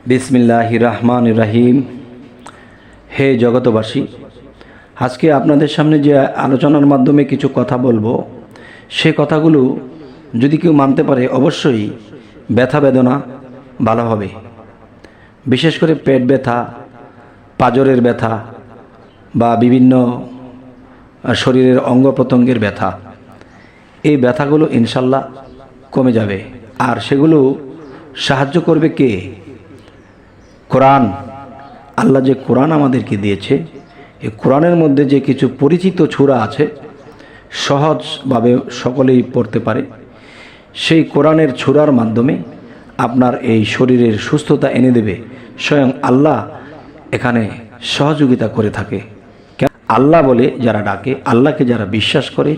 বিসমিল্লাহির রহমানির রহিম। হে জগতবাসী, আজকে আপনাদের সামনে যে আলোচনার মাধ্যমে কিছু কথা বলবো, সে কথাগুলো যদি কেউ মানতে পারে অবশ্যই ব্যথা বেদনা ভালো হবে। বিশেষ করে পেট ব্যথা, পাঁজরের ব্যথা বা বিভিন্ন শরীরের অঙ্গ প্রত্যঙ্গের ব্যথা, এই ব্যথাগুলো ইনশাল্লাহ কমে যাবে। আর সেগুলো সাহায্য করবে কে? কোরআন। আল্লাহ যে কোরআন আমাদেরকে দিয়েছে, এই কোরআনের মধ্যে যে কিছু পরিচিত সূরা আছে, সহজভাবে সকলেই পড়তে পারে, সেই কোরআনের সূরার মাধ্যমে আপনার এই শরীরের সুস্থতা এনে দেবে স্বয়ং আল্লাহ। এখানে সহযোগিতা করে থাকে। আল্লাহ বলে যারা ডাকে, আল্লাহকে যারা বিশ্বাস করে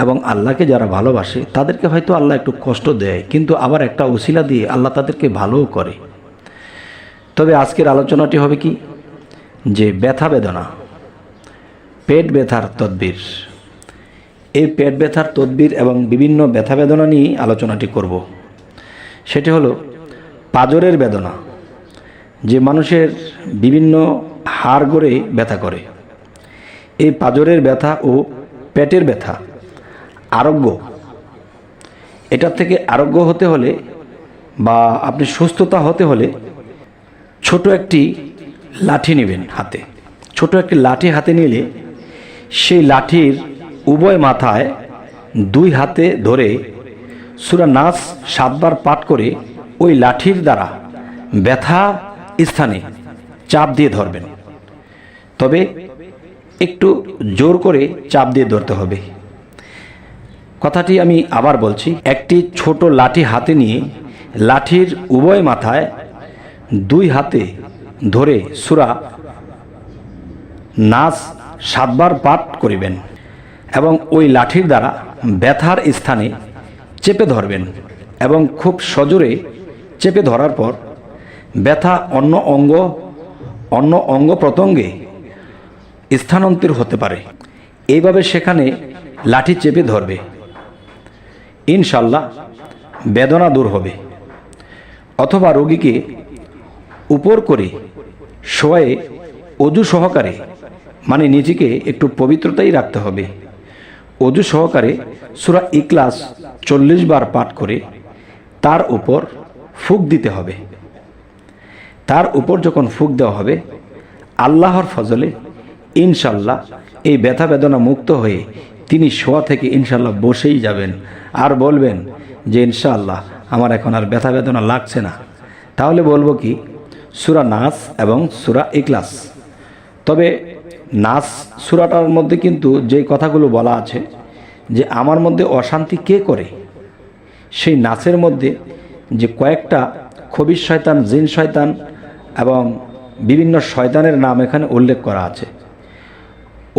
এবং আল্লাহকে যারা ভালোবাসে, তাদেরকে হয়তো আল্লাহ একটু কষ্ট দেয়, কিন্তু আবার একটা ওসিলা দিয়ে আল্লাহ তাদেরকে ভালোও করে। তবে আজকের আলোচনাটি হবে কি, যে ব্যথা বেদনা, পেট ব্যথার তদবির। এই পেট ব্যথার তদবির এবং বিভিন্ন ব্যথা বেদনা নিয়ে আলোচনাটি করব। সেটি হলো পাঁজরের বেদনা, যে মানুষের বিভিন্ন হাড় গড়ে ব্যথা করে। এই পাঁজরের ব্যথা ও পেটের ব্যথা আরোগ্য, এটার থেকে আরোগ্য হতে হলে বা আপনি সুস্থতা হতে হলে ছোট একটি লাঠি নেবেন হাতে। ছোট একটি লাঠি হাতে নিলে সেই লাঠির উভয় মাথায় দুই হাতে ধরে সূরা নাস 7 বার পাঠ করে ওই লাঠির দ্বারা ব্যথা স্থানে চাপ দিয়ে ধরবেন। তবে একটু জোর করে চাপ দিয়ে ধরতে হবে। কথাটি আমি আবার বলছি, একটি ছোট লাঠি হাতে নিয়ে লাঠির উভয় মাথায় দুই হাতে ধরে সূরা নাস 7 বার পাঠ করিবেন এবং ওই লাঠির দ্বারা ব্যথার স্থানে চেপে ধরবেন এবং খুব সজোরে চেপে ধরার পর ব্যথা অন্য অঙ্গ প্রত্যঙ্গে স্থানান্তর হতে পারে। এইভাবে সেখানে লাঠি চেপে ধরবে, ইনশাল্লাহ বেদনা দূর হবে। অথবা রোগীকে উপর করে শোয়ে অজু সহকারে, মানে নিজেকে একটু পবিত্রতাই রাখতে হবে, অজু সহকারে সূরা ইখলাস 40 বার পাঠ করে তার উপর ফুঁক দিতে হবে। তার উপর যখন ফুঁক দেওয়া হবে, আল্লাহর ফজলে ইনশাল্লাহ এই ব্যথা বেদনা মুক্ত হয়ে তিনি শোয়া থেকে ইনশাল্লাহ বসেই যাবেন আর বলবেন যে ইনশাআল্লাহ আমার এখন আর ব্যথা বেদনা লাগছে না। তাহলে বলবো কি, সূরা নাস এবং সূরা ইখলাস। তবে নাস সূরাটার মধ্যে কিন্তু যেই কথাগুলো বলা আছে যে আমার মধ্যে অশান্তি কে করে, সেই নাসের মধ্যে যে কয়েকটা খবিশ শয়তান, জিন শয়তান এবং বিভিন্ন শয়তানের নাম এখানে উল্লেখ করা আছে।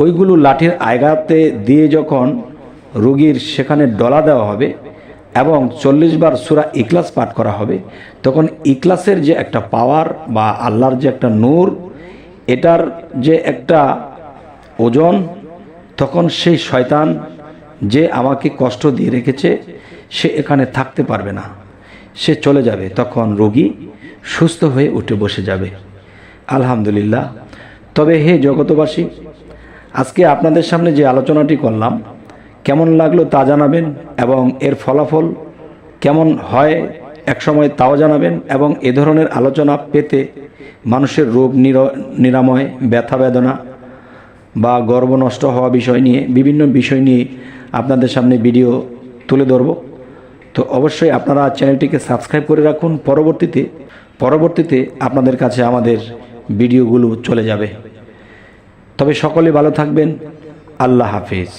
ওইগুলো লাঠির আয়গাতে দিয়ে যখন রোগীর সেখানে ডলা দেওয়া হবে এবং 40 বার সূরা ইখলাস পাঠ করা হবে, তখন ইখলাসের যে একটা পাওয়ার বা আল্লাহর যে একটা নূর, এটার যে একটা ওজন, তখন সেই শয়তান যে আমাকে কষ্ট দিয়ে রেখেছে সে এখানে থাকতে পারবে না, সে চলে যাবে। তখন রোগী সুস্থ হয়ে উঠে বসে যাবে। আলহামদুলিল্লাহ। তবে হে জগতবাসী, আজকে আপনাদের সামনে যে আলোচনাটি করলাম কেমন লাগলো তা জানাবেন এবং এর ফলাফল কেমন হয় একসময় তাও জানাবেন। এবং এ ধরনের আলোচনা পেতে মানুষের রোগ নিরাময়, ব্যথা বেদনা বা গর্ভ নষ্ট হওয়া বিষয় নিয়ে, বিভিন্ন বিষয় নিয়ে আপনাদের সামনে ভিডিও তুলে ধরব। তো অবশ্যই আপনারা চ্যানেলটিকে সাবস্ক্রাইব করে রাখুন। পরবর্তীতে আপনাদের কাছে আমাদের ভিডিওগুলো চলে যাবে। তবে সকলে ভালো থাকবেন। আল্লাহ হাফেজ।